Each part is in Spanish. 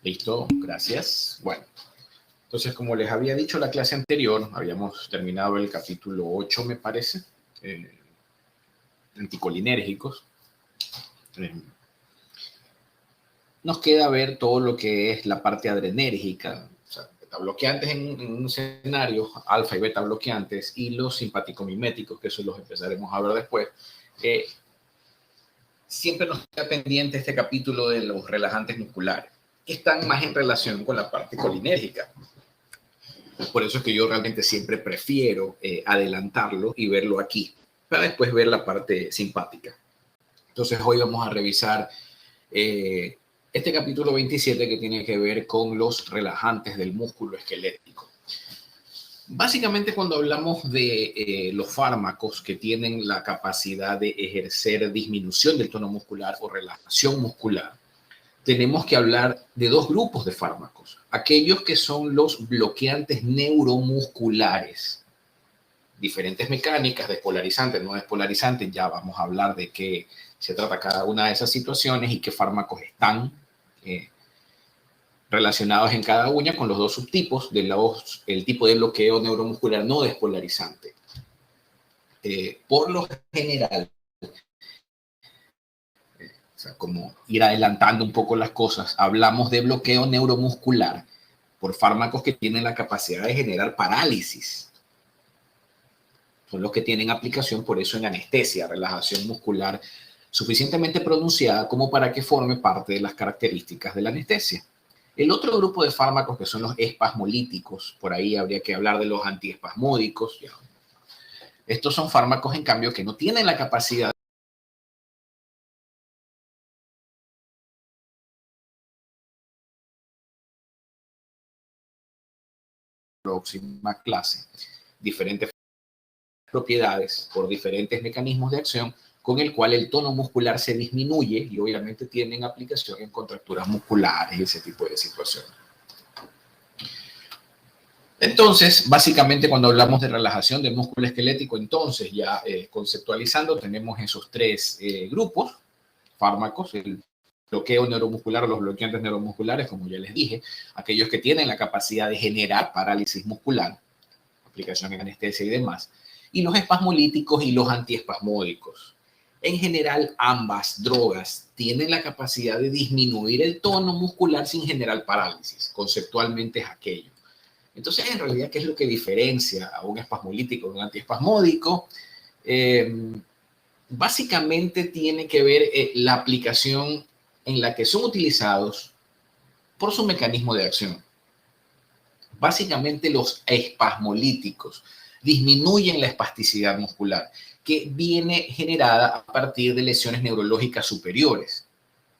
Listo, gracias. Bueno, entonces como les había dicho la clase anterior, habíamos terminado el capítulo 8, me parece, anticolinérgicos. Nos queda ver todo lo que es la parte adrenérgica, o sea, beta bloqueantes en un escenario, alfa y beta bloqueantes, y los simpaticomiméticos, que eso los empezaremos a ver después. Siempre nos queda pendiente este capítulo de los relajantes musculares, que están más en relación con la parte colinérgica. Por eso es que yo realmente siempre prefiero adelantarlo y verlo aquí, para después ver la parte simpática. Entonces hoy vamos a revisar este capítulo 27 que tiene que ver con los relajantes del músculo esquelético. Básicamente cuando hablamos de los fármacos que tienen la capacidad de ejercer disminución del tono muscular o relajación muscular, tenemos que hablar de dos grupos de fármacos. Aquellos que son los bloqueantes neuromusculares. Diferentes mecánicas, despolarizantes, no despolarizantes, ya vamos a hablar de qué se trata cada una de esas situaciones y qué fármacos están relacionados en cada una con los dos subtipos el tipo de bloqueo neuromuscular no despolarizante. Por lo general, o sea, como ir adelantando un poco las cosas, hablamos de bloqueo neuromuscular por fármacos que tienen la capacidad de generar parálisis. Son los que tienen aplicación, por eso, en anestesia, relajación muscular suficientemente pronunciada como para que forme parte de las características de la anestesia. El otro grupo de fármacos que son los espasmolíticos, por ahí habría que hablar de los antiespasmódicos. Estos son fármacos, en cambio, que no tienen la capacidad de la próxima clase, diferentes propiedades por diferentes mecanismos de acción con el cual el tono muscular se disminuye y obviamente tienen aplicación en contracturas musculares y ese tipo de situaciones. Entonces, básicamente cuando hablamos de relajación del músculo esquelético, entonces ya conceptualizando, tenemos esos tres grupos, fármacos, el bloqueo neuromuscular o los bloqueantes neuromusculares, como ya les dije, aquellos que tienen la capacidad de generar parálisis muscular, aplicación en anestesia y demás, y los espasmolíticos y los antiespasmódicos. En general, ambas drogas tienen la capacidad de disminuir el tono muscular sin generar parálisis. Conceptualmente es aquello. Entonces, en realidad, ¿qué es lo que diferencia a un espasmolítico de un antiespasmódico? Básicamente tiene que ver la aplicación en la que son utilizados por su mecanismo de acción. Básicamente los espasmolíticos disminuyen la espasticidad muscular que viene generada a partir de lesiones neurológicas superiores.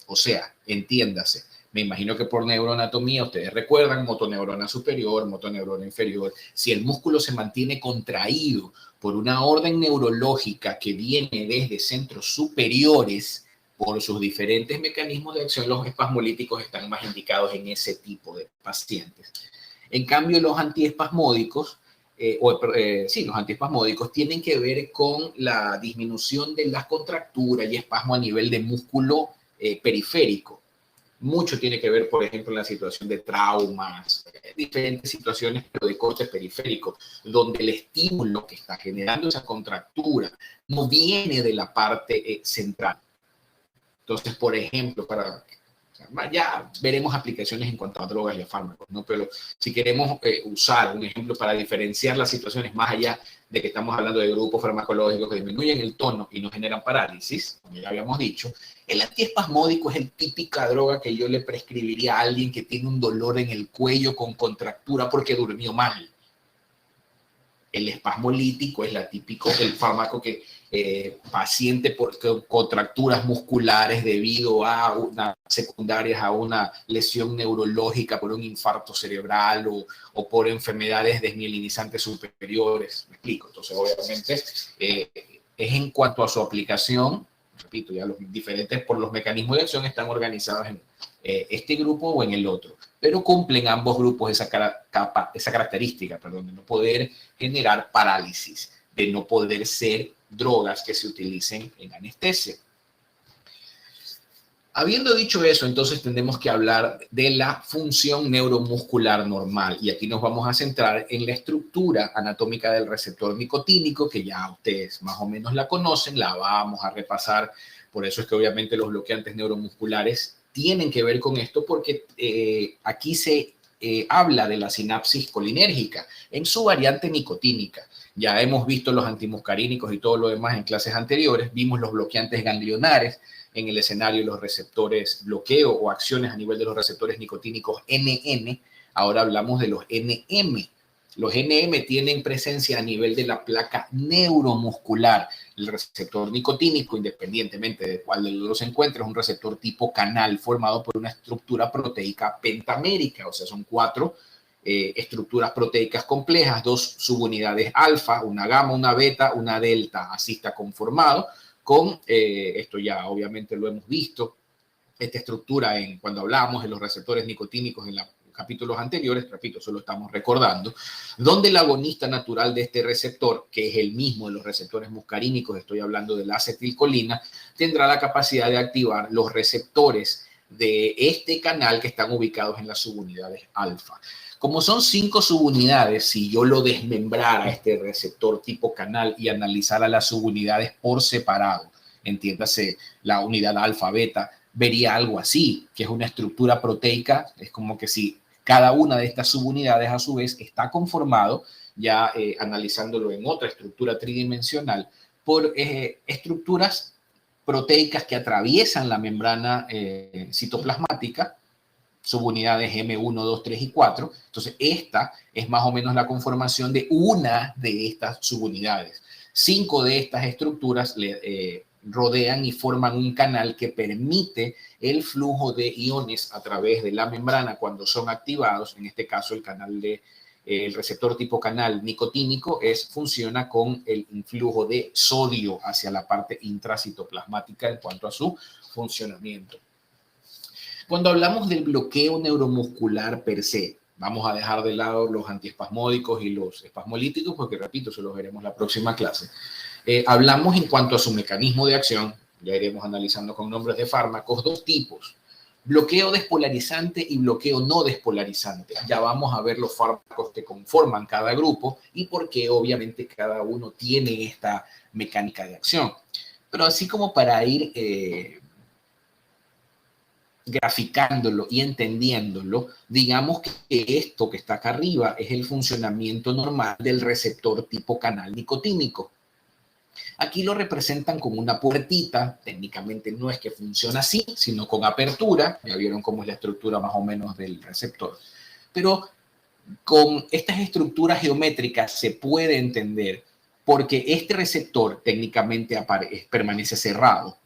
O sea, entiéndase, me imagino que por neuroanatomía ustedes recuerdan motoneurona superior, motoneurona inferior. Si el músculo se mantiene contraído por una orden neurológica que viene desde centros superiores, por sus diferentes mecanismos de acción, los espasmolíticos están más indicados en ese tipo de pacientes. En cambio, los antiespasmódicos, los antiespasmódicos tienen que ver con la disminución de las contracturas y espasmo a nivel de músculo periférico. Mucho tiene que ver, por ejemplo, en la situación de traumas, diferentes situaciones, pero de corte periférico, donde el estímulo que está generando esa contractura no viene de la parte central. Entonces, por ejemplo, ya veremos aplicaciones en cuanto a drogas y a fármacos, ¿no? Pero si queremos usar un ejemplo para diferenciar las situaciones más allá de que estamos hablando de grupos farmacológicos que disminuyen el tono y no generan parálisis, como ya habíamos dicho, el antiespasmódico es el típica droga que yo le prescribiría a alguien que tiene un dolor en el cuello con contractura porque durmió mal. El espasmolítico es el fármaco que paciente por contracturas musculares debido a secundarias a una lesión neurológica por un infarto cerebral o por enfermedades desmielinizantes superiores. Me explico. Entonces, obviamente, es en cuanto a su aplicación, repito, ya los diferentes por los mecanismos de acción están organizados en este grupo o en el otro, pero cumplen ambos grupos esa característica, de no poder generar parálisis, de no poder ser drogas que se utilicen en anestesia. Habiendo dicho eso, entonces tendremos que hablar de la función neuromuscular normal y aquí nos vamos a centrar en la estructura anatómica del receptor nicotínico, que ya ustedes más o menos la conocen, la vamos a repasar. Por eso es que obviamente los bloqueantes neuromusculares tienen que ver con esto, porque aquí se habla de la sinapsis colinérgica en su variante nicotínica. Ya hemos visto los antimuscarínicos y todo lo demás en clases anteriores, vimos los bloqueantes ganglionares en el escenario de los receptores bloqueo o acciones a nivel de los receptores nicotínicos NN. Ahora hablamos de los NM. Los NM tienen presencia a nivel de la placa neuromuscular. El receptor nicotínico, independientemente de cuál de los se encuentre, es un receptor tipo canal formado por una estructura proteica pentamérica, o sea, son 4 estructuras proteicas complejas, 2 subunidades alfa, una gamma, una beta, una delta. Así está conformado con, esto ya obviamente lo hemos visto, esta estructura cuando hablábamos de los receptores nicotínicos en los capítulos anteriores, repito, solo estamos recordando, donde el agonista natural de este receptor, que es el mismo de los receptores muscarínicos, estoy hablando de la acetilcolina, tendrá la capacidad de activar los receptores de este canal que están ubicados en las subunidades alfa. Como son 5 subunidades, si yo lo desmembrara este receptor tipo canal y analizara las subunidades por separado, entiéndase la unidad alfa, beta, vería algo así, que es una estructura proteica. Es como que si cada una de estas subunidades a su vez está conformado, ya analizándolo en otra estructura tridimensional, por estructuras proteicas que atraviesan la membrana citoplasmática, subunidades M1, 2, 3 y 4. Entonces, esta es más o menos la conformación de una de estas subunidades. 5 de estas estructuras rodean y forman un canal que permite el flujo de iones a través de la membrana cuando son activados. En este caso, el canal el receptor tipo canal nicotínico funciona con el influjo de sodio hacia la parte intracitoplasmática en cuanto a su funcionamiento. Cuando hablamos del bloqueo neuromuscular per se, vamos a dejar de lado los antiespasmódicos y los espasmolíticos, porque repito, se los veremos la próxima clase. Hablamos en cuanto a su mecanismo de acción, ya iremos analizando con nombres de fármacos, 2 tipos: bloqueo despolarizante y bloqueo no despolarizante. Ya vamos a ver los fármacos que conforman cada grupo y por qué obviamente cada uno tiene esta mecánica de acción. Pero así como para ir graficándolo y entendiéndolo, digamos que esto que está acá arriba es el funcionamiento normal del receptor tipo canal nicotínico. Aquí lo representan como una puertita. Técnicamente no es que funciona así, sino con apertura. Ya vieron cómo es la estructura más o menos del receptor. Pero con estas estructuras geométricas se puede entender porque este receptor técnicamente permanece cerrado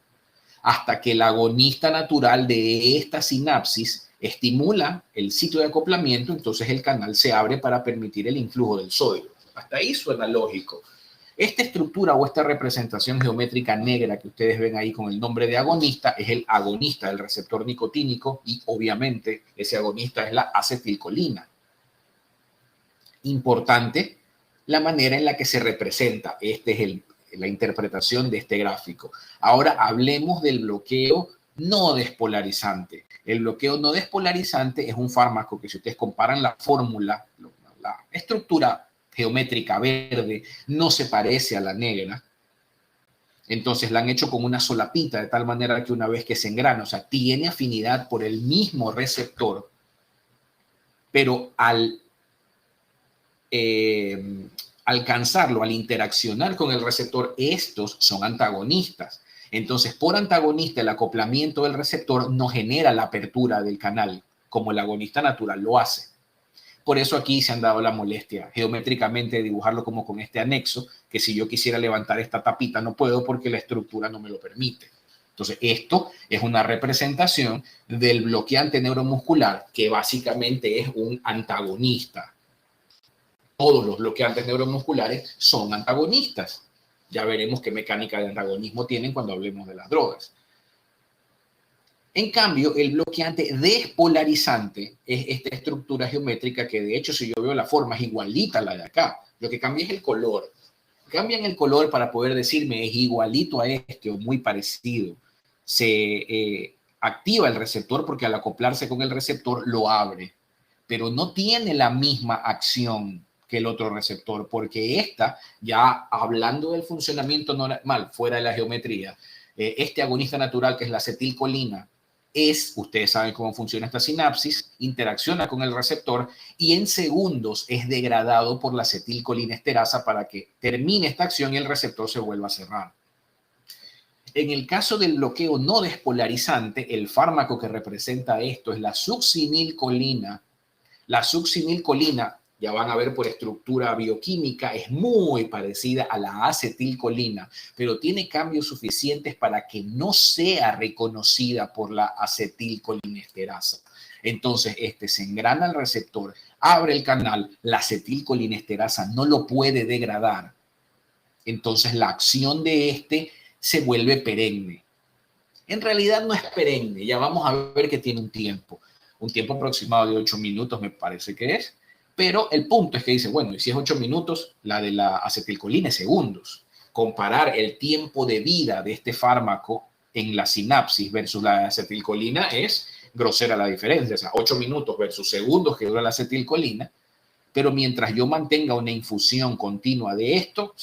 hasta que el agonista natural de esta sinapsis estimula el sitio de acoplamiento. Entonces el canal se abre para permitir el influjo del sodio. Hasta ahí suena lógico. Esta estructura o esta representación geométrica negra que ustedes ven ahí con el nombre de agonista es el agonista del receptor nicotínico y obviamente ese agonista es la acetilcolina. Importante la manera en la que se representa. Esta es la interpretación de este gráfico. Ahora hablemos del bloqueo no despolarizante. El bloqueo no despolarizante es un fármaco que, si ustedes comparan la fórmula, la estructura geométrica verde no se parece a la negra. Entonces la han hecho con una solapita, de tal manera que una vez que se engrana, o sea, tiene afinidad por el mismo receptor, pero al alcanzarlo, al interaccionar con el receptor, estos son antagonistas. Entonces, por antagonista, el acoplamiento del receptor no genera la apertura del canal, como el agonista natural lo hace. Por eso aquí se han dado la molestia geométricamente de dibujarlo como con este anexo, que si yo quisiera levantar esta tapita no puedo porque la estructura no me lo permite. Entonces, esto es una representación del bloqueante neuromuscular, que básicamente es un antagonista. Todos los bloqueantes neuromusculares son antagonistas. Ya veremos qué mecánica de antagonismo tienen cuando hablemos de las drogas. En cambio, el bloqueante despolarizante es esta estructura geométrica que, de hecho, si yo veo la forma, es igualita a la de acá. Lo que cambia es el color. Cambian el color para poder decirme es igualito a este o muy parecido. Se activa el receptor porque al acoplarse con el receptor lo abre, pero no tiene la misma acción que el otro receptor, porque esta, ya hablando del funcionamiento normal, fuera de la geometría, este agonista natural que es la acetilcolina, ustedes saben cómo funciona esta sinapsis, interacciona con el receptor y en segundos es degradado por la acetilcolinesterasa para que termine esta acción y el receptor se vuelva a cerrar. En el caso del bloqueo no despolarizante, el fármaco que representa esto es la succinilcolina. La succinilcolina, ya van a ver por estructura bioquímica, es muy parecida a la acetilcolina, pero tiene cambios suficientes para que no sea reconocida por la acetilcolinesterasa. Entonces, se engrana el receptor, abre el canal, la acetilcolinesterasa no lo puede degradar. Entonces, la acción de se vuelve perenne. En realidad no es perenne, ya vamos a ver que tiene un tiempo aproximado de 8 minutos me parece que es, pero el punto es que dice, bueno, y si es 8 minutos, la de la acetilcolina es segundos. Comparar el tiempo de vida de este fármaco en la sinapsis versus la acetilcolina es grosera la diferencia, o sea, 8 minutos versus segundos que dura la acetilcolina, pero mientras yo mantenga una infusión continua de esto,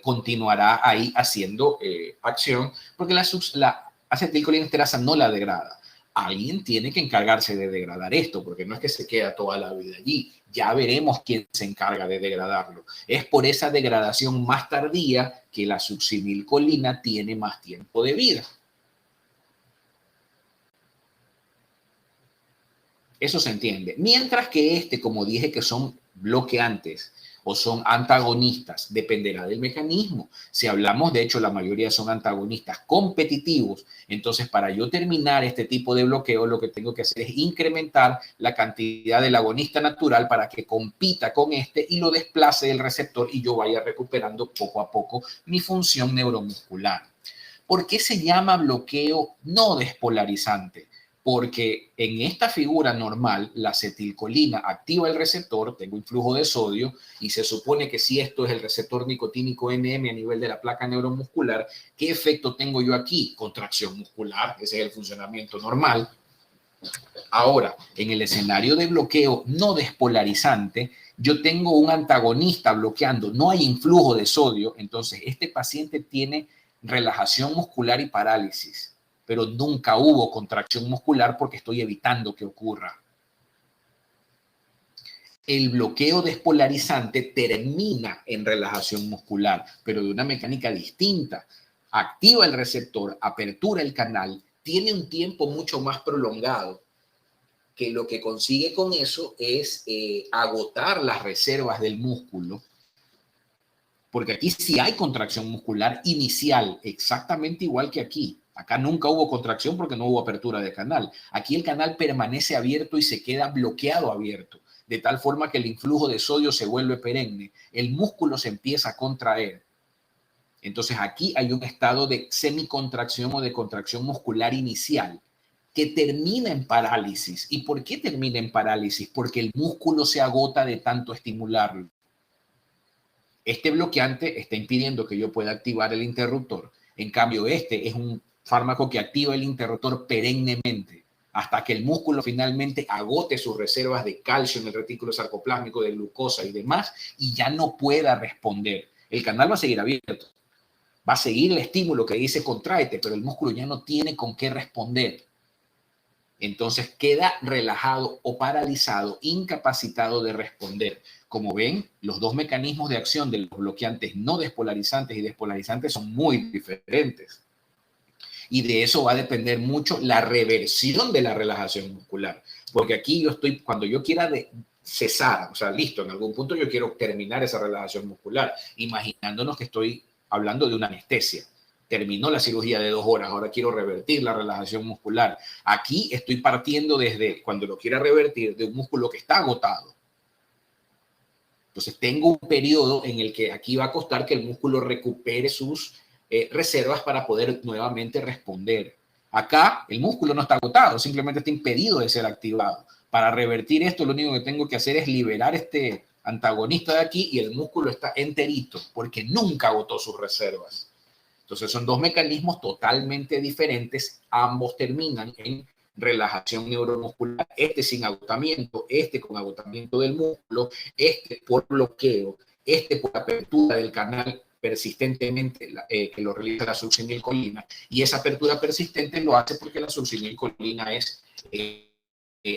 continuará ahí haciendo acción, porque la acetilcolinesterasa no la degrada. Alguien tiene que encargarse de degradar esto, porque no es que se queda toda la vida allí. Ya veremos quién se encarga de degradarlo. Es por esa degradación más tardía que la succinilcolina tiene más tiempo de vida. Eso se entiende. Mientras que como dije que son bloqueantes o son antagonistas, dependerá del mecanismo. Si hablamos, de hecho, la mayoría son antagonistas competitivos, entonces para yo terminar este tipo de bloqueo, lo que tengo que hacer es incrementar la cantidad del agonista natural para que compita con y lo desplace del receptor y yo vaya recuperando poco a poco mi función neuromuscular. ¿Por qué se llama bloqueo no despolarizante? Porque en esta figura normal, la acetilcolina activa el receptor, tengo un flujo de sodio, y se supone que si esto es el receptor nicotínico NM a nivel de la placa neuromuscular, ¿qué efecto tengo yo aquí? Contracción muscular, ese es el funcionamiento normal. Ahora, en el escenario de bloqueo no despolarizante, yo tengo un antagonista bloqueando, no hay influjo de sodio, entonces este paciente tiene relajación muscular y parálisis, pero nunca hubo contracción muscular porque estoy evitando que ocurra. El bloqueo despolarizante termina en relajación muscular, pero de una mecánica distinta. Activa el receptor, apertura el canal, tiene un tiempo mucho más prolongado, que lo que consigue con eso es agotar las reservas del músculo, porque aquí sí hay contracción muscular inicial, exactamente igual que aquí. Acá nunca hubo contracción porque no hubo apertura de canal. Aquí el canal permanece abierto y se queda bloqueado abierto, de tal forma que el influjo de sodio se vuelve perenne. El músculo se empieza a contraer. Entonces aquí hay un estado de semicontracción o de contracción muscular inicial que termina en parálisis. ¿Y por qué termina en parálisis? Porque el músculo se agota de tanto estimularlo. Este bloqueante está impidiendo que yo pueda activar el interruptor. En cambio, es un fármaco que activa el interruptor perennemente hasta que el músculo finalmente agote sus reservas de calcio en el retículo sarcoplásmico, de glucosa y demás, y ya no pueda responder. El canal va a seguir abierto. Va a seguir el estímulo que dice contráete, pero el músculo ya no tiene con qué responder. Entonces queda relajado o paralizado, incapacitado de responder. Como ven, los dos mecanismos de acción de los bloqueantes no despolarizantes y despolarizantes son muy diferentes. Y de eso va a depender mucho la reversión de la relajación muscular. Porque aquí cuando yo quiera cesar, o sea, listo, en algún punto yo quiero terminar esa relajación muscular, imaginándonos que estoy hablando de una anestesia. Terminó la cirugía de 2 horas, ahora quiero revertir la relajación muscular. Aquí estoy partiendo desde, cuando lo quiera revertir, de un músculo que está agotado. Entonces tengo un periodo en el que aquí va a costar que el músculo recupere sus reservas para poder nuevamente responder. Acá el músculo no está agotado, simplemente está impedido de ser activado. Para revertir esto, lo único que tengo que hacer es liberar este antagonista de aquí y el músculo está enterito porque nunca agotó sus reservas. Entonces son dos mecanismos totalmente diferentes, ambos terminan en relajación neuromuscular, este sin agotamiento, este con agotamiento del músculo, este por bloqueo, este por apertura del canal persistentemente que lo realiza la succinilcolina, y esa apertura persistente lo hace porque la succinilcolina es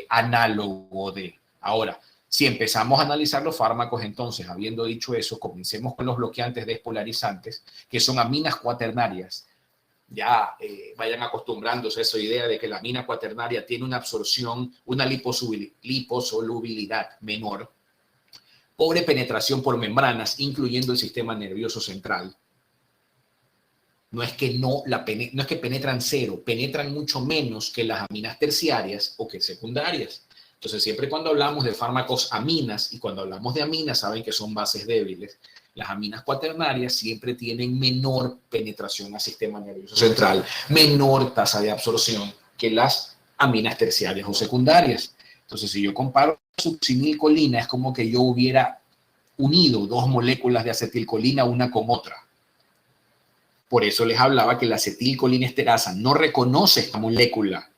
análogo de. Ahora, si empezamos a analizar los fármacos, entonces, habiendo dicho eso, comencemos con los bloqueantes despolarizantes, que son aminas cuaternarias. Ya vayan acostumbrándose a esa idea de que la amina cuaternaria tiene una absorción, una liposolubilidad menor, pobre penetración por membranas, incluyendo el sistema nervioso central. No es que penetran cero, penetran mucho menos que las aminas terciarias o que secundarias. Entonces, siempre cuando hablamos de fármacos aminas, y cuando hablamos de aminas, saben que son bases débiles, las aminas cuaternarias siempre tienen menor penetración al sistema nervioso central, menor tasa de absorción que las aminas terciarias o secundarias. Entonces, si yo comparo succinilcolina, es como que yo hubiera unido dos moléculas de acetilcolina una con otra. Por eso les hablaba que la acetilcolinesterasa no reconoce esta molécula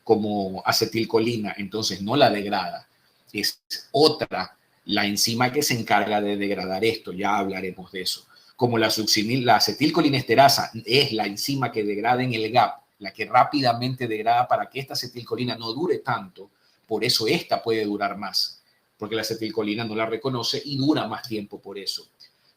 como acetilcolina, entonces no la degrada. Es otra, la enzima que se encarga de degradar esto, ya hablaremos de eso. Como la acetilcolinesterasa es la enzima que degrada en el GAP, la que rápidamente degrada para que esta acetilcolina no dure tanto, por eso esta puede durar más, porque la acetilcolina no la reconoce y dura más tiempo por eso.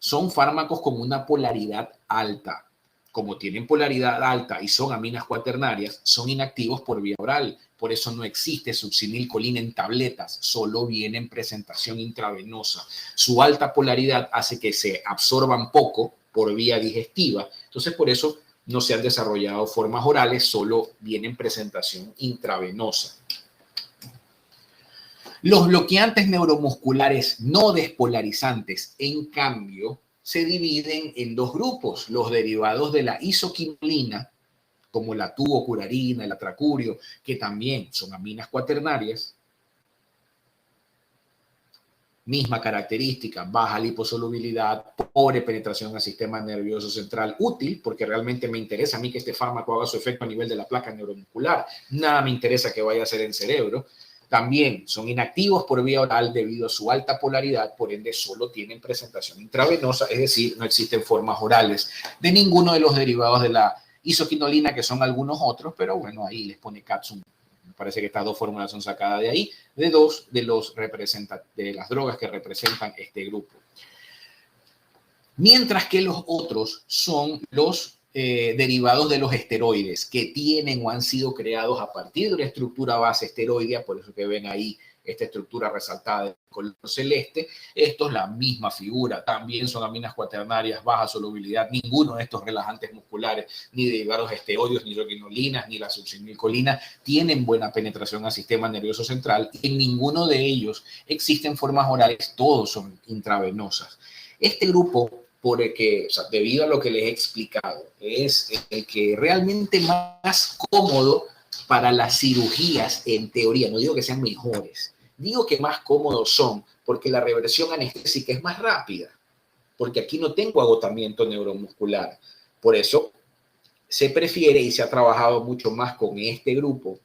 Son fármacos con una polaridad alta. Como tienen polaridad alta y son aminas cuaternarias, son inactivos por vía oral. Por eso no existe succinilcolina en tabletas, solo viene en presentación intravenosa. Su alta polaridad hace que se absorban poco por vía digestiva. Entonces, por eso no se han desarrollado formas orales, solo viene en presentación intravenosa. Los bloqueantes neuromusculares no despolarizantes, en cambio, se dividen en dos grupos, los derivados de la isoquinolina, como la tubocurarina, el atracurio, que también son aminas cuaternarias, misma característica, baja liposolubilidad, pobre penetración al sistema nervioso central, útil, porque realmente me interesa a mí que este fármaco haga su efecto a nivel de la placa neuromuscular, nada me interesa que vaya a ser en cerebro. También son inactivos por vía oral debido a su alta polaridad, por ende solo tienen presentación intravenosa, es decir, no existen formas orales de ninguno de los derivados de la isoquinolina, que son algunos otros, pero bueno, ahí les pone Katsum. Me parece que estas dos fórmulas son sacadas de ahí, de dos de las drogas que representan este grupo. Mientras que los otros son los derivados de los esteroides que tienen o han sido creados a partir de una estructura base esteroidea, por eso que ven ahí esta estructura resaltada de color celeste. Esto es la misma figura, también son aminas cuaternarias, baja solubilidad, ninguno de estos relajantes musculares, ni derivados esteroides, ni isoquinolinas, ni la succinilcolina, tienen buena penetración al sistema nervioso central, y en ninguno de ellos existen formas orales, todos son intravenosas. Este grupo, porque, o sea, debido a lo que les he explicado, es el que realmente más cómodo para las cirugías, en teoría. No digo que sean mejores, digo que más cómodos son, porque la reversión anestésica es más rápida, porque aquí no tengo agotamiento neuromuscular. Por eso se prefiere y se ha trabajado mucho más con este grupo,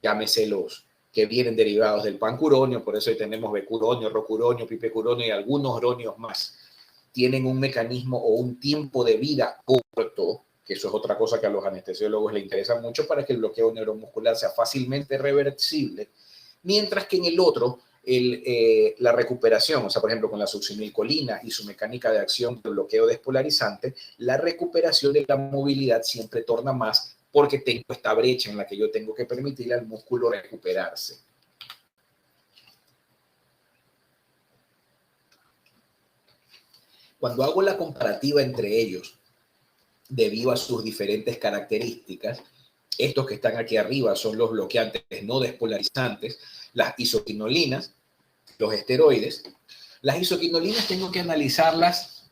llámese los que vienen derivados del pancuronio, por eso hoy tenemos becuronio, rocuronio, pipecuronio y algunos uronios más. Tienen un mecanismo o un tiempo de vida corto, que eso es otra cosa que a los anestesiólogos les interesa mucho para que el bloqueo neuromuscular sea fácilmente reversible, mientras que en el otro, la recuperación, o sea, por ejemplo, con la succinilcolina y su mecánica de acción de bloqueo despolarizante, la recuperación de la movilidad siempre torna más porque tengo esta brecha en la que yo tengo que permitirle al músculo recuperarse. Cuando hago la comparativa entre ellos, debido a sus diferentes características, estos que están aquí arriba son los bloqueantes no despolarizantes, las isoquinolinas, los esteroides. Las isoquinolinas tengo que analizarlas,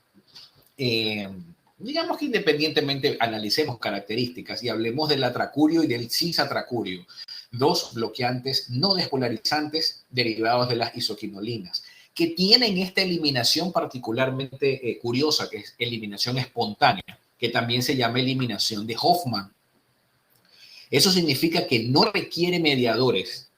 digamos que independientemente analicemos características y hablemos del atracurio y del cisatracurio, dos bloqueantes no despolarizantes derivados de las isoquinolinas, que tienen esta eliminación particularmente curiosa, que es eliminación espontánea. que también se llama eliminación de Hoffman. Eso significa que no requiere mediadores,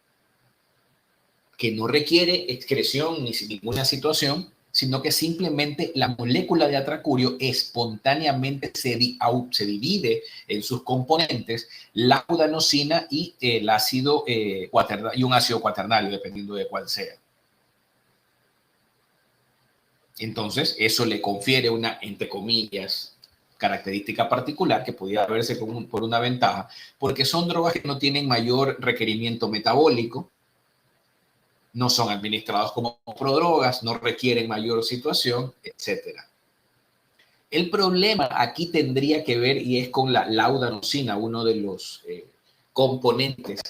que no requiere excreción ni ninguna situación, sino que simplemente la molécula de atracurio espontáneamente se divide en sus componentes, la adenosina y el ácido cuaternario, y un ácido cuaternario, dependiendo de cuál sea. Entonces, eso le confiere una, entre comillas, característica particular que podría verse por una ventaja, porque son drogas que no tienen mayor requerimiento metabólico, no son administrados como prodrogas, no requieren mayor situación, etc. El problema aquí tendría que ver, y es con la laudanosina, uno de los componentes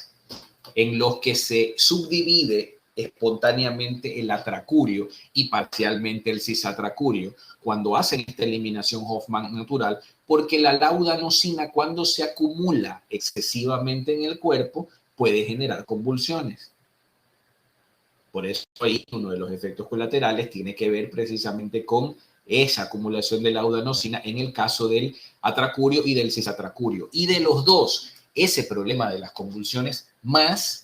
en los que se subdivide espontáneamente el atracurio y parcialmente el cisatracurio cuando hacen esta eliminación Hoffman natural, porque la laudanosina, cuando se acumula excesivamente en el cuerpo, puede generar convulsiones. Por eso ahí uno de los efectos colaterales tiene que ver precisamente con esa acumulación de laudanosina en el caso del atracurio y del cisatracurio. Y de los dos, ese problema de las convulsiones más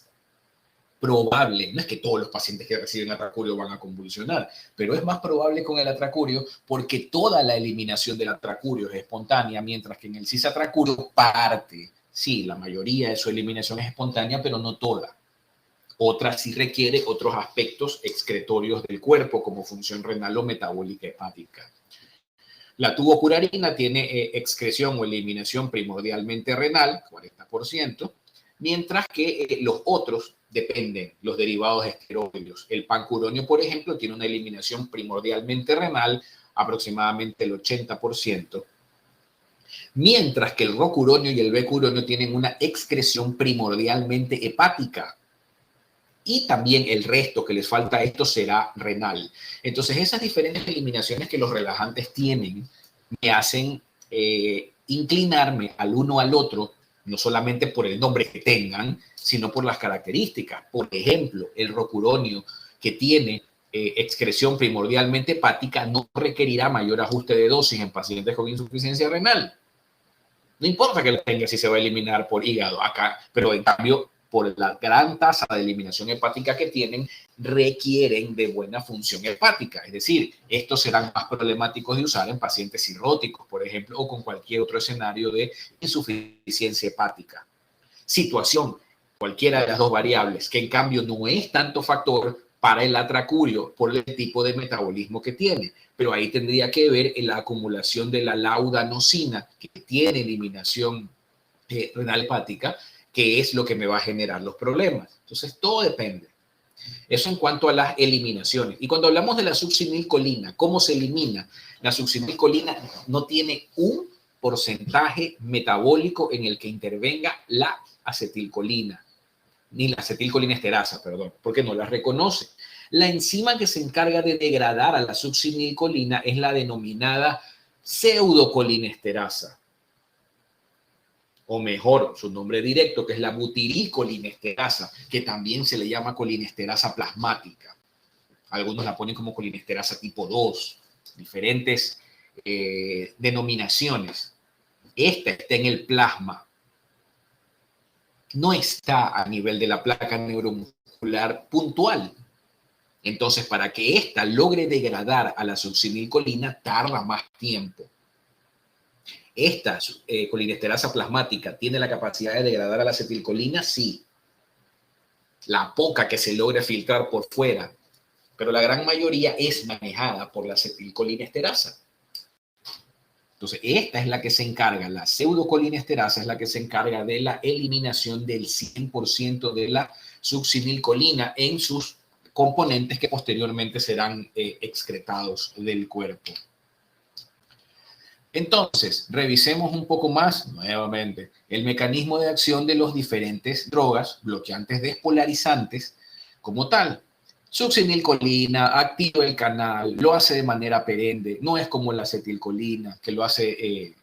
probable, no es que todos los pacientes que reciben atracurio van a convulsionar, pero es más probable con el atracurio porque toda la eliminación del atracurio es espontánea, mientras que en el cisatracurio parte. Sí, la mayoría de su eliminación es espontánea, pero no toda. Otra sí requiere otros aspectos excretorios del cuerpo, como función renal o metabólica hepática. La tubocurarina tiene excreción o eliminación primordialmente renal, 40%, mientras que los otros dependen, los derivados esteroideos. El pancuronio, por ejemplo, tiene una eliminación primordialmente renal, aproximadamente el 80%, mientras que el rocuronio y el becuronio tienen una excreción primordialmente hepática. Y también el resto que les falta a esto será renal. Entonces, esas diferentes eliminaciones que los relajantes tienen me hacen inclinarme al uno al otro, no solamente por el nombre que tengan, sino por las características. Por ejemplo, el rocuronio, que tiene excreción primordialmente hepática, no requerirá mayor ajuste de dosis en pacientes con insuficiencia renal. No importa que la tenga si se va a eliminar por hígado acá, pero en cambio, por la gran tasa de eliminación hepática que tienen, requieren de buena función hepática. Es decir, estos serán más problemáticos de usar en pacientes cirróticos, por ejemplo, o con cualquier otro escenario de insuficiencia hepática. Situación, cualquiera de las dos variables, que en cambio no es tanto factor para el atracurio por el tipo de metabolismo que tiene. Pero ahí tendría que ver en la acumulación de la laudanosina, que tiene eliminación renal hepática, que es lo que me va a generar los problemas. Entonces, todo depende. Eso en cuanto a las eliminaciones. Y cuando hablamos de la succinilcolina, ¿cómo se elimina? La succinilcolina no tiene un porcentaje metabólico en el que intervenga la acetilcolina, ni la acetilcolinesterasa, perdón, porque no la reconoce. La enzima que se encarga de degradar a la succinilcolina es la denominada pseudocolinesterasa, o mejor, su nombre directo, que es la butiricolinesterasa, que también se le llama colinesterasa plasmática. Algunos la ponen como colinesterasa tipo 2, diferentes denominaciones. Esta está en el plasma, no está a nivel de la placa neuromuscular puntual. Entonces, para que ésta logre degradar a la succinilcolina, tarda más tiempo. ¿Esta colinesterasa plasmática tiene la capacidad de degradar a la acetilcolina? Sí. La poca que se logra filtrar por fuera, pero la gran mayoría es manejada por la acetilcolinesterasa. Entonces, esta es la que se encarga, la pseudocolinesterasa es la que se encarga de la eliminación del 100% de la succinilcolina en sus componentes que posteriormente serán excretados del cuerpo. Entonces, revisemos un poco más, nuevamente, el mecanismo de acción de los diferentes drogas, bloqueantes despolarizantes, como tal. Succinilcolina activa el canal, lo hace de manera perenne, no es como la acetilcolina, que lo hace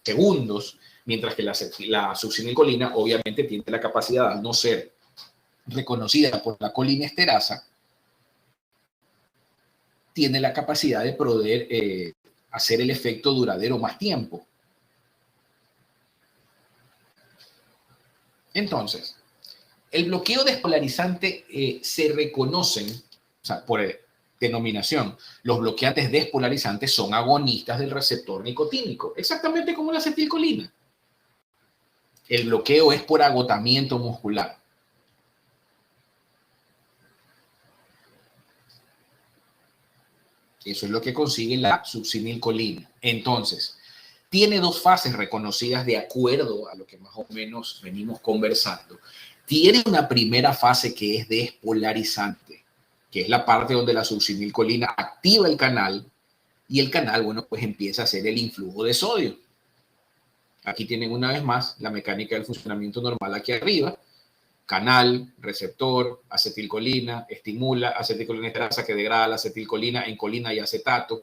segundos, mientras que la succinilcolina obviamente tiene la capacidad, al no ser reconocida por la colinesterasa, tiene la capacidad de poder hacer el efecto duradero más tiempo. Entonces, el bloqueo despolarizante se reconocen, o sea, por denominación, los bloqueantes despolarizantes son agonistas del receptor nicotínico, exactamente como la acetilcolina. El bloqueo es por agotamiento muscular. Eso es lo que consigue la succinilcolina. Entonces, tiene dos fases reconocidas de acuerdo a lo que más o menos venimos conversando. Tiene una primera fase que es despolarizante, que es la parte donde la succinilcolina activa el canal y el canal, bueno, pues empieza a hacer el influjo de sodio. Aquí tienen una vez más la mecánica del funcionamiento normal aquí arriba. Canal, receptor, acetilcolina, estimula acetilcolina esterasa que degrada la acetilcolina en colina y acetato.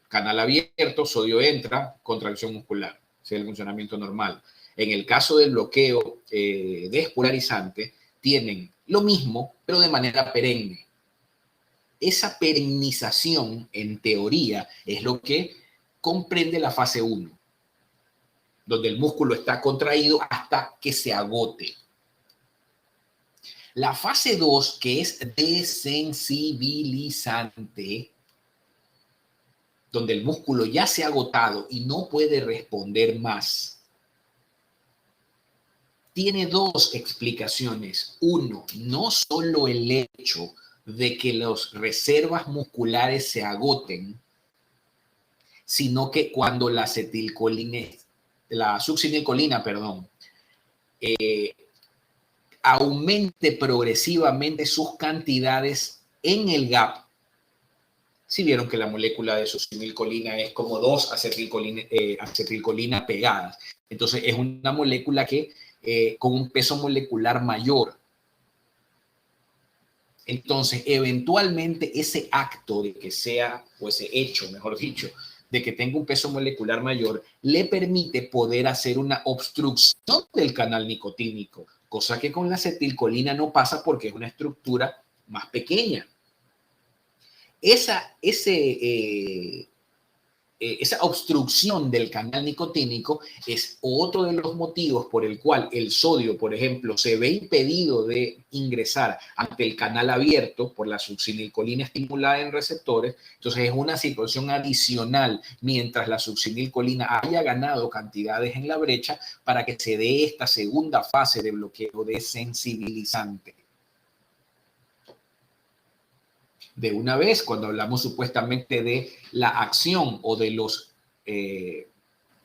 Canal abierto, sodio entra, contracción muscular. Ese es el funcionamiento normal. En el caso del bloqueo despolarizante, tienen lo mismo, pero de manera perenne. Esa perennización, en teoría, es lo que comprende la fase 1, donde el músculo está contraído hasta que se agote. La fase 2, que es desensibilizante, donde el músculo ya se ha agotado y no puede responder más, tiene dos explicaciones. Uno, no solo el hecho de que las reservas musculares se agoten, sino que cuando la succinilcolina, aumente progresivamente sus cantidades en el GAP. Si vieron que la molécula de succinilcolina es como dos acetilcolina pegadas. Entonces es una molécula que con un peso molecular mayor. Entonces, eventualmente ese acto de que sea, o ese hecho, mejor dicho, de que tenga un peso molecular mayor, le permite poder hacer una obstrucción del canal nicotínico, cosa que con la acetilcolina no pasa porque es una estructura más pequeña. Esa obstrucción del canal nicotínico es otro de los motivos por el cual el sodio, por ejemplo, se ve impedido de ingresar ante el canal abierto por la succinilcolina estimulada en receptores. Entonces es una situación adicional mientras la succinilcolina haya ganado cantidades en la brecha para que se dé esta segunda fase de bloqueo desensibilizante. De una vez, cuando hablamos supuestamente de la acción o de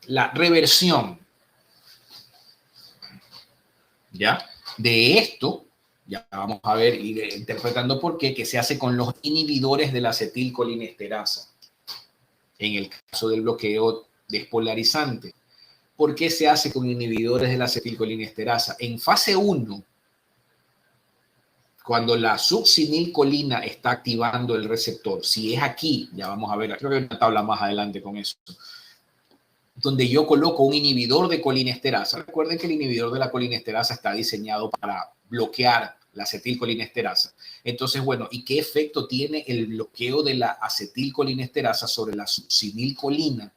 la reversión, ¿ya? De esto, ya vamos a ver, ir interpretando por qué, que se hace con los inhibidores de la acetilcolinesterasa, en el caso del bloqueo despolarizante. ¿Por qué se hace con inhibidores de la acetilcolinesterasa? En fase 1, cuando la succinilcolina está activando el receptor, si es aquí, ya vamos a ver, creo que hay una tabla más adelante con eso, donde yo coloco un inhibidor de colinesterasa. Recuerden que el inhibidor de la colinesterasa está diseñado para bloquear la acetilcolinesterasa. Entonces, bueno, ¿y qué efecto tiene el bloqueo de la acetilcolinesterasa sobre la succinilcolina?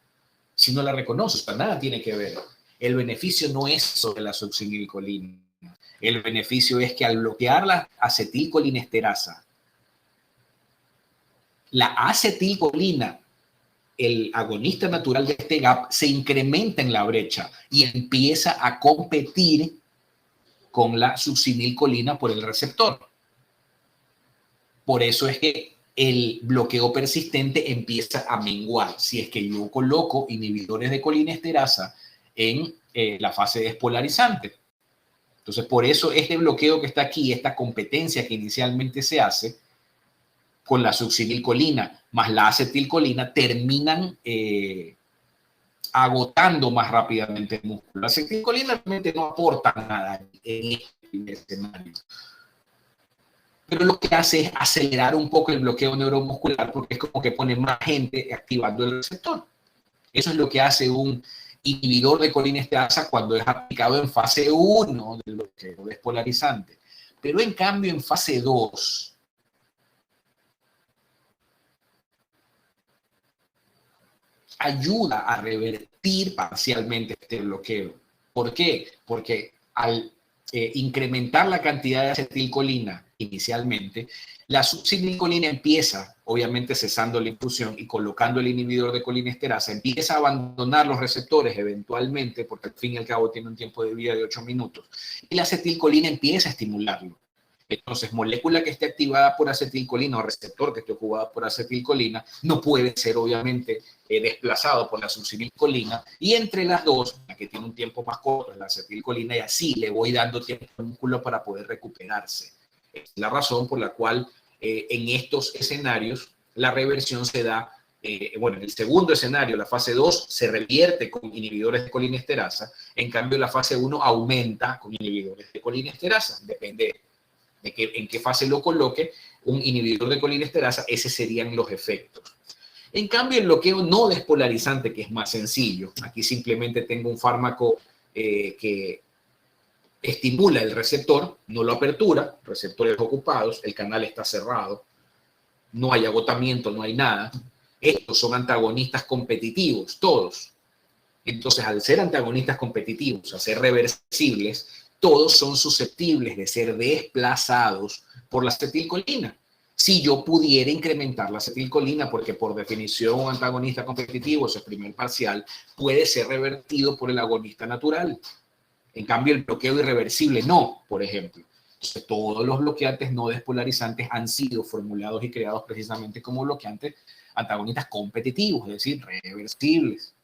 Si no la reconoces, para nada tiene que ver. El beneficio no es sobre la succinilcolina. El beneficio es que al bloquear la acetilcolinesterasa, la acetilcolina, el agonista natural de este GAP, se incrementa en la brecha y empieza a competir con la succinilcolina por el receptor. Por eso es que el bloqueo persistente empieza a menguar. Si es que yo coloco inhibidores de colinesterasa en la fase despolarizante. Entonces, por eso este bloqueo que está aquí, esta competencia que inicialmente se hace con la succinilcolina más la acetilcolina, terminan agotando más rápidamente el músculo. La acetilcolina realmente no aporta nada en este escenario. Pero lo que hace es acelerar un poco el bloqueo neuromuscular porque es como que pone más gente activando el receptor. Eso es lo que hace un inhibidor de colinesterasa cuando es aplicado en fase 1 del bloqueo despolarizante. Pero en cambio en fase 2, ayuda a revertir parcialmente este bloqueo. ¿Por qué? Porque al incrementar la cantidad de acetilcolina inicialmente, la succinilcolina empieza, obviamente cesando la infusión y colocando el inhibidor de colinesterasa, empieza a abandonar los receptores eventualmente, porque al fin y al cabo tiene un tiempo de vida de 8 minutos, y la acetilcolina empieza a estimularlo. Entonces, molécula que esté activada por acetilcolina o receptor que esté ocupado por acetilcolina no puede ser obviamente desplazado por la succinilcolina, y entre las dos, la que tiene un tiempo más corto es la acetilcolina, y así le voy dando tiempo al músculo para poder recuperarse. Es la razón por la cual en estos escenarios la reversión se da. Bueno, en el segundo escenario, la fase 2 se revierte con inhibidores de colinesterasa, en cambio la fase 1 aumenta con inhibidores de colinesterasa, depende de en qué fase lo coloque un inhibidor de colinesterasa, esos serían los efectos. En cambio, el bloqueo no despolarizante, que es más sencillo, aquí simplemente tengo un fármaco que estimula el receptor, no lo apertura, receptores ocupados, el canal está cerrado, no hay agotamiento, no hay nada. Estos son antagonistas competitivos, todos. Entonces, al ser antagonistas competitivos, a ser reversibles, todos son susceptibles de ser desplazados por la acetilcolina. Si yo pudiera incrementar la acetilcolina, porque por definición un antagonista competitivo, ese primer parcial, puede ser revertido por el agonista natural. En cambio, el bloqueo irreversible no, por ejemplo. Entonces, todos los bloqueantes no despolarizantes han sido formulados y creados precisamente como bloqueantes antagonistas competitivos, es decir, reversibles.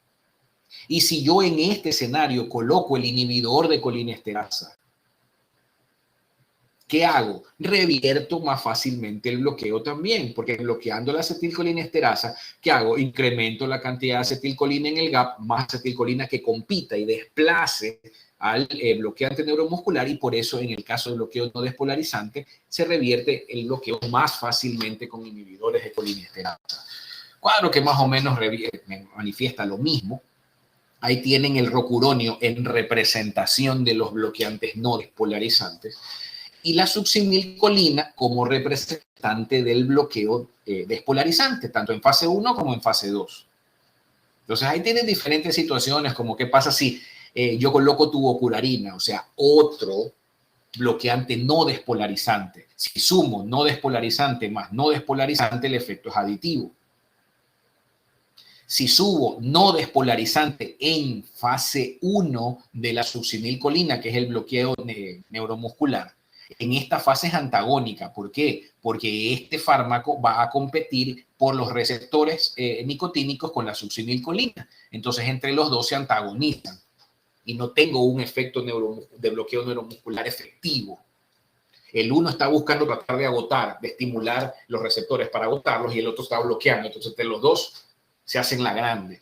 Y si yo en este escenario coloco el inhibidor de colinesterasa, ¿qué hago? Revierto más fácilmente el bloqueo también, porque bloqueando la acetilcolinesterasa, ¿qué hago? Incremento la cantidad de acetilcolina en el GAP, más acetilcolina que compita y desplace al bloqueante neuromuscular, y por eso en el caso del bloqueo no despolarizante se revierte el bloqueo más fácilmente con inhibidores de colinesterasa. Cuadro que más o menos manifiesta lo mismo. Ahí tienen el rocuronio en representación de los bloqueantes no despolarizantes y la succinilcolina como representante del bloqueo despolarizante, tanto en fase 1 como en fase 2. Entonces ahí tienen diferentes situaciones, como qué pasa si yo coloco tubocurarina, o sea, otro bloqueante no despolarizante. Si sumo no despolarizante más no despolarizante, el efecto es aditivo. Si subo no despolarizante en fase 1 de la succinilcolina, que es el bloqueo neuromuscular, en esta fase es antagónica. ¿Por qué? Porque este fármaco va a competir por los receptores nicotínicos con la succinilcolina. Entonces, entre los dos se antagonizan y no tengo un efecto de bloqueo neuromuscular efectivo. El uno está buscando tratar de agotar, de estimular los receptores para agotarlos, y el otro está bloqueando. Entonces, entre los dos se hacen la grande.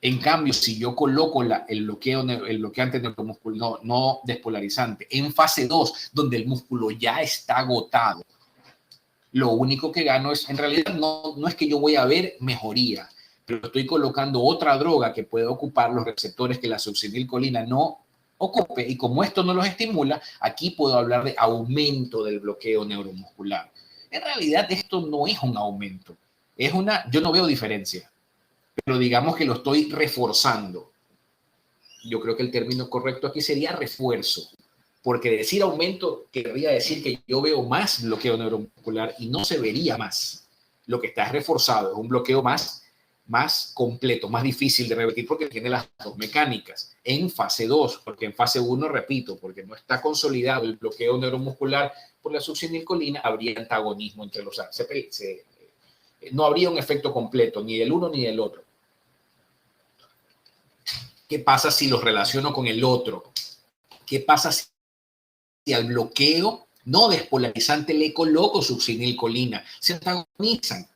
En cambio, si yo coloco el bloqueante neuromuscular no despolarizante en fase 2, donde el músculo ya está agotado, lo único que gano es, en realidad no es que yo voy a ver mejoría, pero estoy colocando otra droga que puede ocupar los receptores que la succinilcolina no ocupe, y como esto no los estimula, aquí puedo hablar de aumento del bloqueo neuromuscular. En realidad esto no es un aumento, yo no veo diferencia, pero digamos que lo estoy reforzando. Yo creo que el término correcto aquí sería refuerzo, porque decir aumento querría decir que yo veo más bloqueo neuromuscular y no se vería más. Lo que está es reforzado, es un bloqueo más completo, más difícil de revertir, porque tiene las dos mecánicas. En fase 2, porque en fase 1, repito, porque no está consolidado el bloqueo neuromuscular por la succinilcolina, habría antagonismo entre los no habría un efecto completo, ni del uno ni del otro. ¿Qué pasa si los relaciono con el otro? ¿Qué pasa si al bloqueo no despolarizante le coloco succinilcolina? Se antagonizan.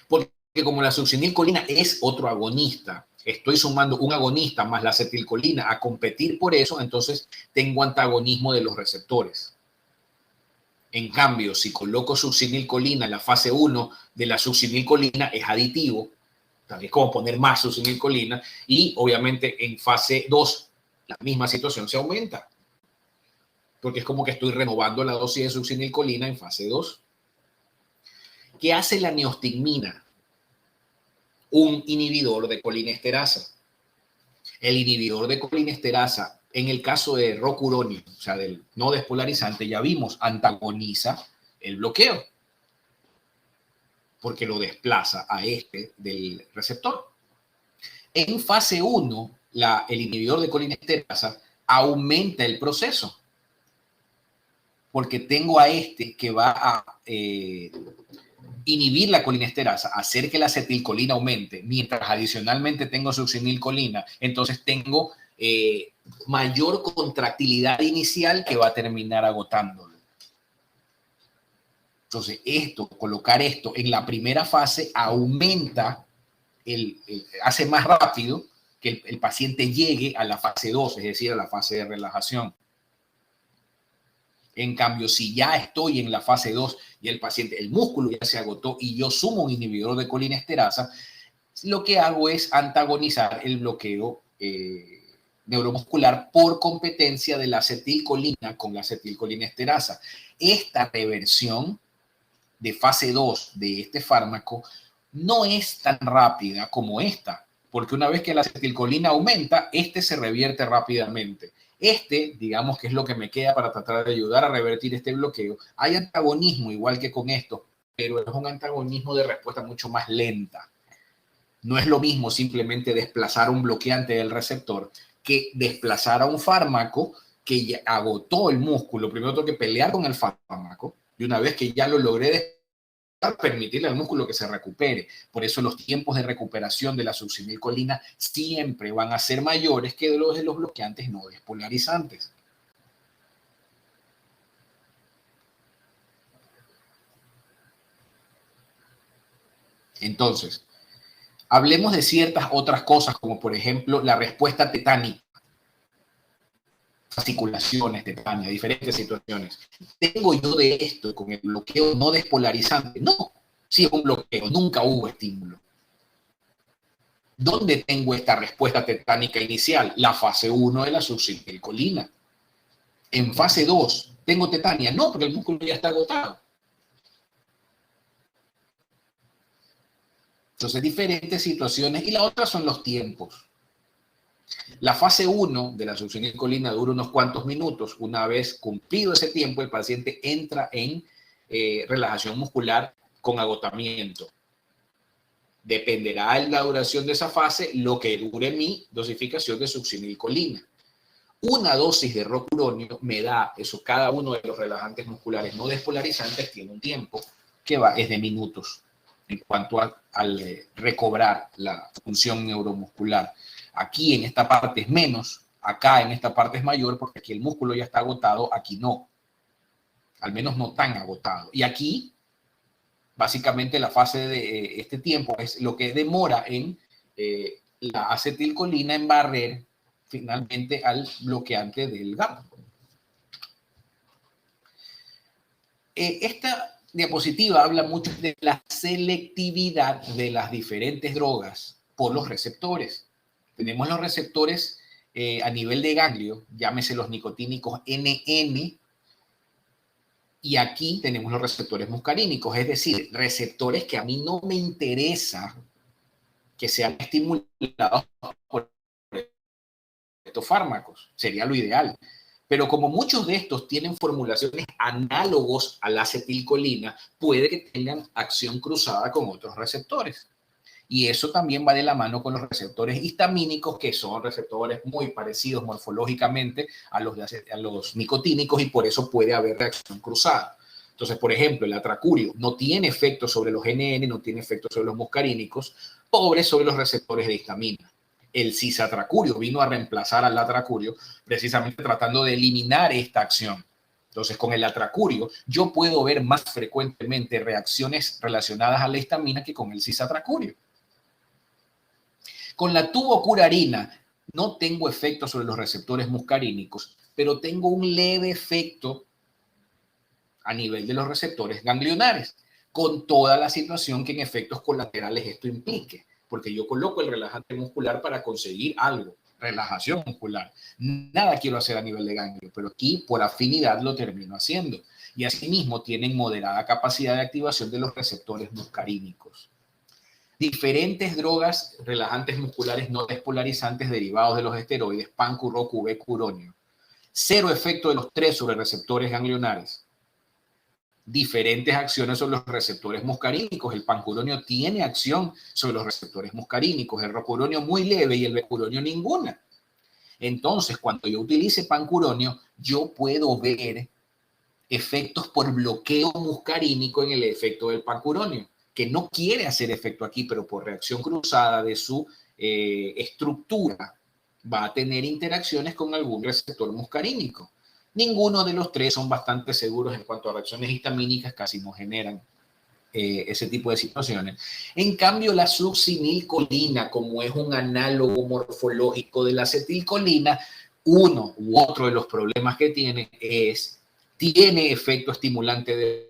Porque como la succinilcolina es otro agonista, estoy sumando un agonista más la acetilcolina a competir por eso, entonces tengo antagonismo de los receptores. En cambio, si coloco succinilcolina en la fase 1 de la succinilcolina, es aditivo, tal vez como poner más succinilcolina, y obviamente en fase 2 la misma situación se aumenta, porque es como que estoy renovando la dosis de succinilcolina en fase 2. ¿Qué hace la neostigmina? un inhibidor de colinesterasa. El inhibidor de colinesterasa, en el caso de rocuronio, o sea, del no despolarizante, ya vimos, antagoniza el bloqueo, porque lo desplaza a este del receptor. En fase 1, el inhibidor de colinesterasa aumenta el proceso, porque tengo a este que va a inhibir la colinesterasa, hacer que la acetilcolina aumente, mientras adicionalmente tengo succinilcolina, entonces tengo mayor contractilidad inicial que va a terminar agotándolo. Entonces, colocar esto en la primera fase aumenta, hace más rápido que el paciente llegue a la fase 2, es decir, a la fase de relajación. En cambio, si ya estoy en la fase 2 y el músculo ya se agotó y yo sumo un inhibidor de colinesterasa, lo que hago es antagonizar el bloqueo neuromuscular por competencia de la acetilcolina con la acetilcolinesterasa. Esta reversión de fase 2 de este fármaco no es tan rápida como esta, porque una vez que la acetilcolina aumenta, se revierte rápidamente. Digamos que es lo que me queda para tratar de ayudar a revertir este bloqueo. Hay antagonismo igual que con esto, pero es un antagonismo de respuesta mucho más lenta. No es lo mismo simplemente desplazar un bloqueante del receptor que desplazar a un fármaco que ya agotó el músculo. Primero tengo que pelear con el fármaco y una vez que ya lo logré permitirle al músculo que se recupere. Por eso los tiempos de recuperación de la succinilcolina siempre van a ser mayores que los de los bloqueantes no despolarizantes. Entonces, hablemos de ciertas otras cosas, como por ejemplo la respuesta tetánica, fasciculaciones tetánicas, diferentes situaciones. ¿Tengo yo de esto con el bloqueo no despolarizante? No, sí es un bloqueo, nunca hubo estímulo. ¿Dónde tengo esta respuesta tetánica inicial? La fase 1 de la succinilcolina. En fase 2, ¿tengo tetania? No, porque el músculo ya está agotado. Entonces, diferentes situaciones. Y la otra son los tiempos. La fase 1 de la succinilcolina dura unos cuantos minutos. Una vez cumplido ese tiempo, el paciente entra en relajación muscular con agotamiento. Dependerá de la duración de esa fase lo que dure mi dosificación de succinilcolina. Una dosis de rocuronio me da eso. Cada uno de los relajantes musculares no despolarizantes tiene un tiempo que es de minutos en cuanto al recobrar la función neuromuscular. Aquí en esta parte es menos, acá en esta parte es mayor, porque aquí el músculo ya está agotado, aquí no. Al menos no tan agotado. Y aquí, básicamente, la fase de este tiempo es lo que demora en la acetilcolina en barrer finalmente al bloqueante del GAP. Esta diapositiva habla mucho de la selectividad de las diferentes drogas por los receptores. Tenemos los receptores a nivel de ganglio, llámese los nicotínicos NN, y aquí tenemos los receptores muscarínicos, es decir, receptores que a mí no me interesa que sean estimulados por estos fármacos, sería lo ideal. Pero como muchos de estos tienen formulaciones análogos a la acetilcolina, puede que tengan acción cruzada con otros receptores. Y eso también va de la mano con los receptores histamínicos, que son receptores muy parecidos morfológicamente a los nicotínicos, y por eso puede haber reacción cruzada. Entonces, por ejemplo, el atracurio no tiene efecto sobre los NN, no tiene efecto sobre los muscarínicos, pobre sobre los receptores de histamina. El cisatracurio vino a reemplazar al atracurio precisamente tratando de eliminar esta acción. Entonces, con el atracurio, yo puedo ver más frecuentemente reacciones relacionadas a la histamina que con el cisatracurio. Con la tubocurarina no tengo efecto sobre los receptores muscarínicos, pero tengo un leve efecto a nivel de los receptores ganglionares, con toda la situación que en efectos colaterales esto implique, porque yo coloco el relajante muscular para conseguir algo, relajación muscular. Nada quiero hacer a nivel de ganglio, pero aquí por afinidad lo termino haciendo. Y asimismo tienen moderada capacidad de activación de los receptores muscarínicos. Diferentes drogas relajantes musculares no despolarizantes derivados de los esteroides, Pancu, Roku, Becuronio. Cero efecto de los tres sobre receptores ganglionares. Diferentes acciones sobre los receptores muscarínicos. El pancuronio tiene acción sobre los receptores muscarínicos, el rocuronio muy leve y el becuronio ninguna. Entonces, cuando yo utilice pancuronio, yo puedo ver efectos por bloqueo muscarínico en el efecto del pancuronio, que no quiere hacer efecto aquí, pero por reacción cruzada de su estructura va a tener interacciones con algún receptor muscarínico. Ninguno de los tres son bastante seguros en cuanto a reacciones histamínicas, casi no generan ese tipo de situaciones. En cambio, la succinilcolina, como es un análogo morfológico de la acetilcolina, uno u otro de los problemas que tiene efecto estimulante del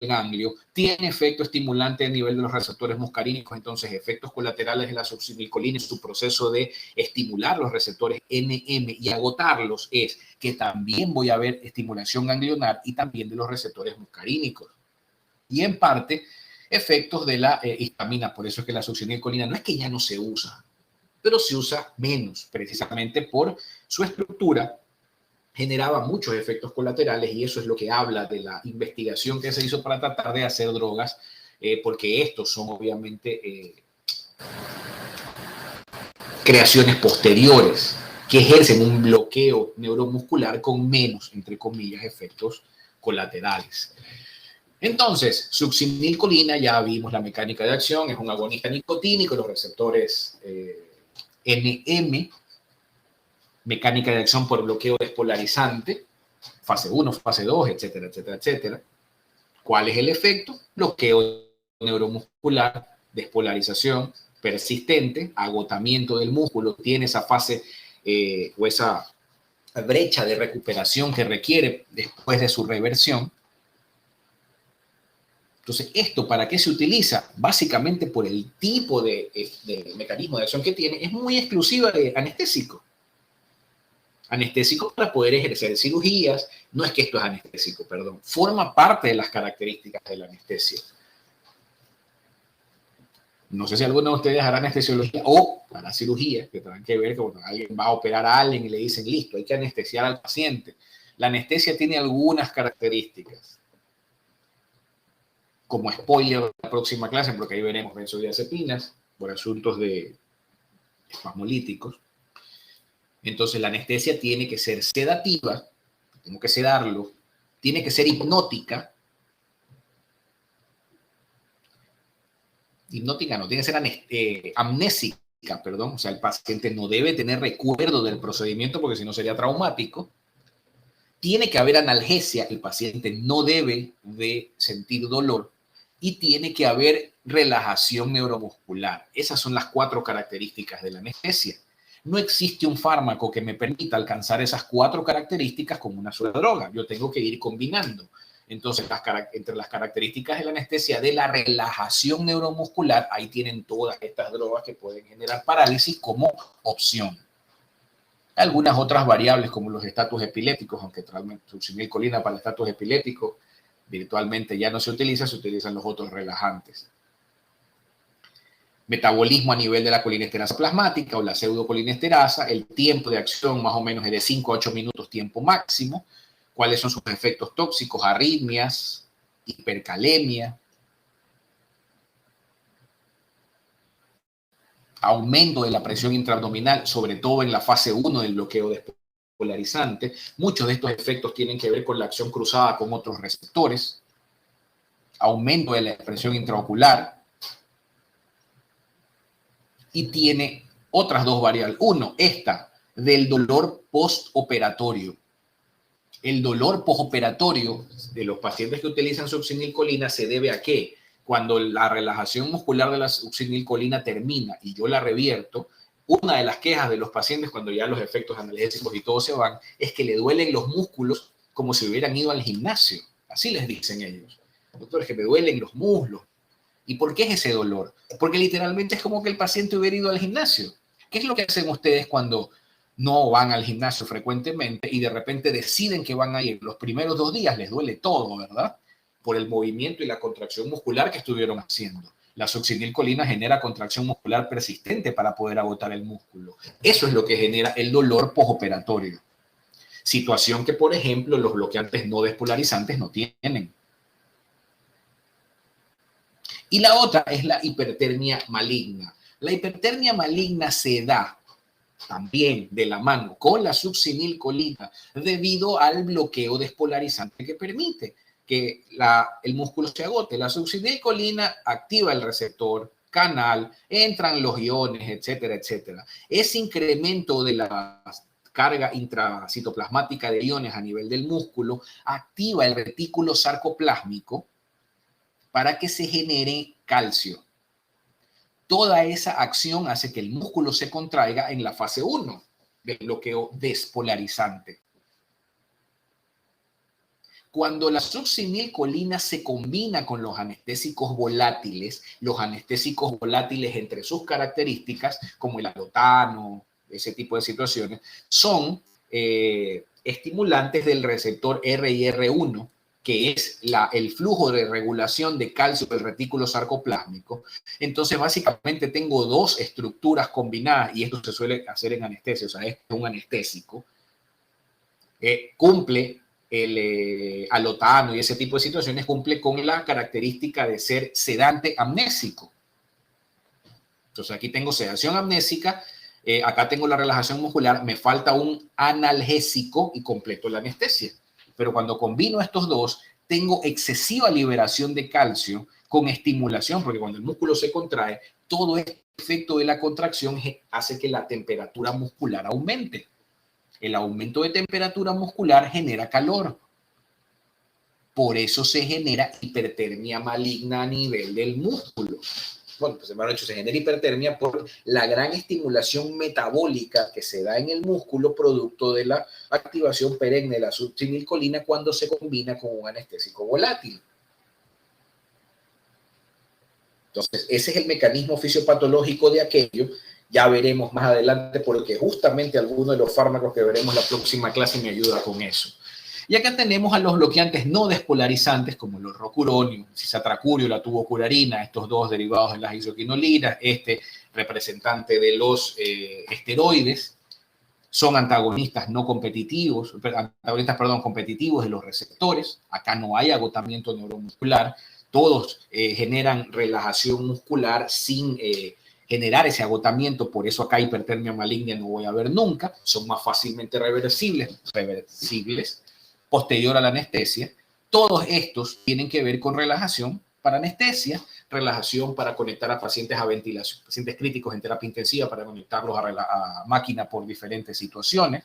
ganglio, tiene efecto estimulante a nivel de los receptores muscarínicos, entonces efectos colaterales de la succinilcolina y su proceso de estimular los receptores NM y agotarlos es que también voy a ver estimulación ganglionar y también de los receptores muscarínicos. Y en parte, efectos de la histamina, por eso es que la succinilcolina no es que ya no se usa, pero se usa menos, precisamente por su estructura. Generaba muchos efectos colaterales y eso es lo que habla de la investigación que se hizo para tratar de hacer drogas, porque estos son obviamente creaciones posteriores que ejercen un bloqueo neuromuscular con menos, entre comillas, efectos colaterales. Entonces, succinilcolina, ya vimos la mecánica de acción, es un agonista nicotínico, los receptores NM, mecánica de acción por bloqueo despolarizante, fase 1, fase 2, etcétera, etcétera, etcétera. ¿Cuál es el efecto? Bloqueo neuromuscular, despolarización persistente, agotamiento del músculo, tiene esa fase o esa brecha de recuperación que requiere después de su reversión. Entonces, ¿esto para qué se utiliza? Básicamente por el tipo de mecanismo de acción que tiene, es muy exclusiva de anestésico. Anestésico para poder ejercer cirugías. No es que esto es anestésico, perdón. Forma parte de las características de la anestesia. No sé si alguno de ustedes hará anestesiología o hará cirugía, que tendrán que ver que cuando alguien va a operar a alguien y le dicen, listo, hay que anestesiar al paciente. La anestesia tiene algunas características. Como spoiler de la próxima clase, porque ahí veremos benzodiazepinas por asuntos de espasmolíticos. Entonces, la anestesia tiene que ser sedativa, tengo que sedarlo, tiene que ser hipnótica. Hipnótica no, tiene que ser amnésica, perdón. O sea, el paciente no debe tener recuerdo del procedimiento porque si no sería traumático. Tiene que haber analgesia, el paciente no debe de sentir dolor. Y tiene que haber relajación neuromuscular. Esas son las 4 características de la anestesia. No existe un fármaco que me permita alcanzar esas 4 características con una sola droga. Yo tengo que ir combinando. Entonces, entre las características de la anestesia de la relajación neuromuscular, ahí tienen todas estas drogas que pueden generar parálisis como opción. Algunas otras variables como los estatus epilépticos, aunque realmente succinilcolina para el estatus epiléptico virtualmente ya no se utilizan los otros relajantes. Metabolismo a nivel de la colinesterasa plasmática o la pseudocolinesterasa, el tiempo de acción más o menos es de 5 a 8 minutos tiempo máximo. ¿Cuáles son sus efectos tóxicos? Arritmias, hipercalemia, aumento de la presión intraabdominal, sobre todo en la fase 1 del bloqueo despolarizante. Muchos de estos efectos tienen que ver con la acción cruzada con otros receptores. Aumento de la presión intraocular. Y tiene otras 2 variables. Uno, esta del dolor postoperatorio. El dolor postoperatorio de los pacientes que utilizan succinilcolina se debe a que cuando la relajación muscular de la succinilcolina termina y yo la revierto, una de las quejas de los pacientes cuando ya los efectos analgésicos y todo se van es que le duelen los músculos como si hubieran ido al gimnasio. Así les dicen ellos. Doctores, que me duelen los muslos. ¿Y por qué es ese dolor? Porque literalmente es como que el paciente hubiera ido al gimnasio. ¿Qué es lo que hacen ustedes cuando no van al gimnasio frecuentemente y de repente deciden que van a ir? Los primeros 2 días les duele todo, ¿verdad? Por el movimiento y la contracción muscular que estuvieron haciendo. La succinilcolina genera contracción muscular persistente para poder agotar el músculo. Eso es lo que genera el dolor postoperatorio. Situación que, por ejemplo, los bloqueantes no despolarizantes no tienen. Y la otra es la hipertermia maligna. La hipertermia maligna se da también de la mano con la succinilcolina debido al bloqueo despolarizante que permite que el músculo se agote. La succinilcolina activa el receptor, canal, entran los iones, etcétera, etcétera. Ese incremento de la carga intracitoplasmática de iones a nivel del músculo activa el retículo sarcoplásmico para que se genere calcio. Toda esa acción hace que el músculo se contraiga en la fase 1 del bloqueo despolarizante. Cuando la succinilcolina se combina con los anestésicos volátiles entre sus características, como el alotano, ese tipo de situaciones, son estimulantes del receptor RIR1, que es el flujo de regulación de calcio del retículo sarcoplásmico. Entonces, básicamente tengo dos estructuras combinadas, y esto se suele hacer en anestesia, o sea, este es un anestésico, cumple el alotano y ese tipo de situaciones, cumple con la característica de ser sedante amnésico. Entonces, aquí tengo sedación amnésica, acá tengo la relajación muscular, me falta un analgésico y completo la anestesia. Pero cuando combino estos dos, tengo excesiva liberación de calcio con estimulación, porque cuando el músculo se contrae, todo este efecto de la contracción hace que la temperatura muscular aumente. El aumento de temperatura muscular genera calor. Por eso se genera hipertermia maligna a nivel del músculo. Bueno, pues hermano, se genera hipertermia por la gran estimulación metabólica que se da en el músculo producto de la activación perenne de la succinilcolina cuando se combina con un anestésico volátil. Entonces, ese es el mecanismo fisiopatológico de aquello. Ya veremos más adelante porque justamente alguno de los fármacos que veremos la próxima clase me ayuda con eso. Y acá tenemos a los bloqueantes no despolarizantes como los rocuronium, cisatracurio, la tubocurarina, estos dos derivados de las isoquinolinas, este representante de los esteroides, son antagonistas no competitivos, competitivos de los receptores. Acá no hay agotamiento neuromuscular, todos generan relajación muscular sin generar ese agotamiento, por eso acá hipertermia maligna no voy a ver nunca, son más fácilmente reversibles posterior a la anestesia. Todos estos tienen que ver con relajación para anestesia, relajación para conectar a pacientes a ventilación, pacientes críticos en terapia intensiva para conectarlos a máquina por diferentes situaciones.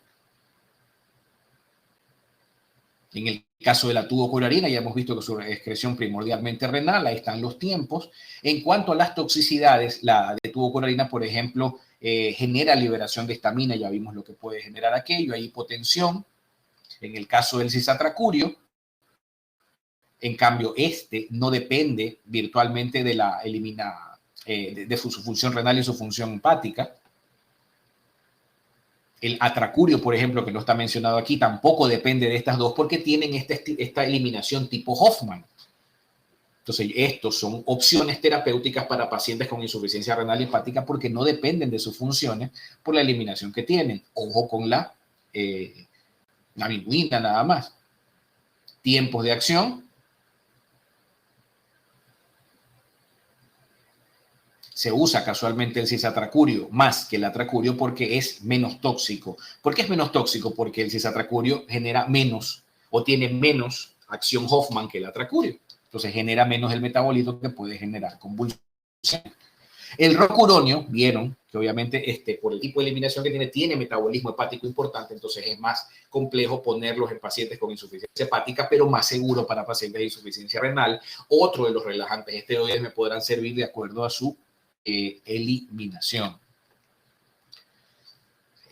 En el caso de la tubocurarina ya hemos visto que su excreción primordialmente renal, ahí están los tiempos. En cuanto a las toxicidades, la de tubocurarina, por ejemplo, genera liberación de histamina, ya vimos lo que puede generar aquello, hay hipotensión. En el caso del cisatracurio, en cambio, este no depende virtualmente de la de su función renal y su función hepática. El atracurio, por ejemplo, que no está mencionado aquí, tampoco depende de estas dos porque tienen esta eliminación tipo Hoffman. Entonces, estos son opciones terapéuticas para pacientes con insuficiencia renal y hepática porque no dependen de sus funciones por la eliminación que tienen. Ojo con la naviluina nada más. Tiempos de acción. Se usa casualmente el cisatracurio más que el atracurio porque es menos tóxico. ¿Por qué es menos tóxico? Porque el cisatracurio genera menos o tiene menos acción Hoffman que el atracurio. Entonces genera menos el metabolito que puede generar convulsiones. El rocuronio, vieron que obviamente por el tipo de eliminación que tiene metabolismo hepático importante, entonces es más complejo ponerlos en pacientes con insuficiencia hepática, pero más seguro para pacientes de insuficiencia renal. Otro de los relajantes esteroides me podrán servir de acuerdo a su eliminación.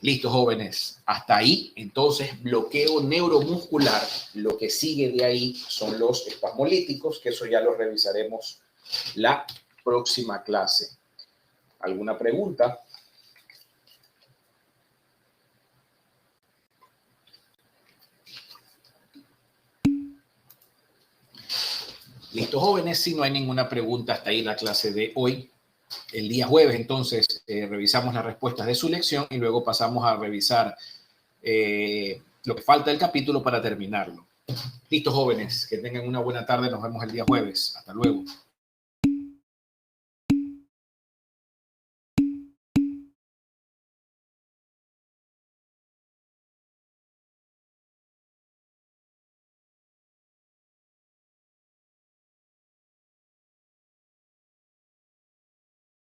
Listo, jóvenes. Hasta ahí, entonces, bloqueo neuromuscular. Lo que sigue de ahí son los espasmolíticos, que eso ya lo revisaremos la próxima clase. ¿Alguna pregunta? Listo, jóvenes, si no hay ninguna pregunta, hasta ahí la clase de hoy. El día jueves, entonces, revisamos las respuestas de su lección y luego pasamos a revisar lo que falta del capítulo para terminarlo. Listo, jóvenes, que tengan una buena tarde. Nos vemos el día jueves. Hasta luego.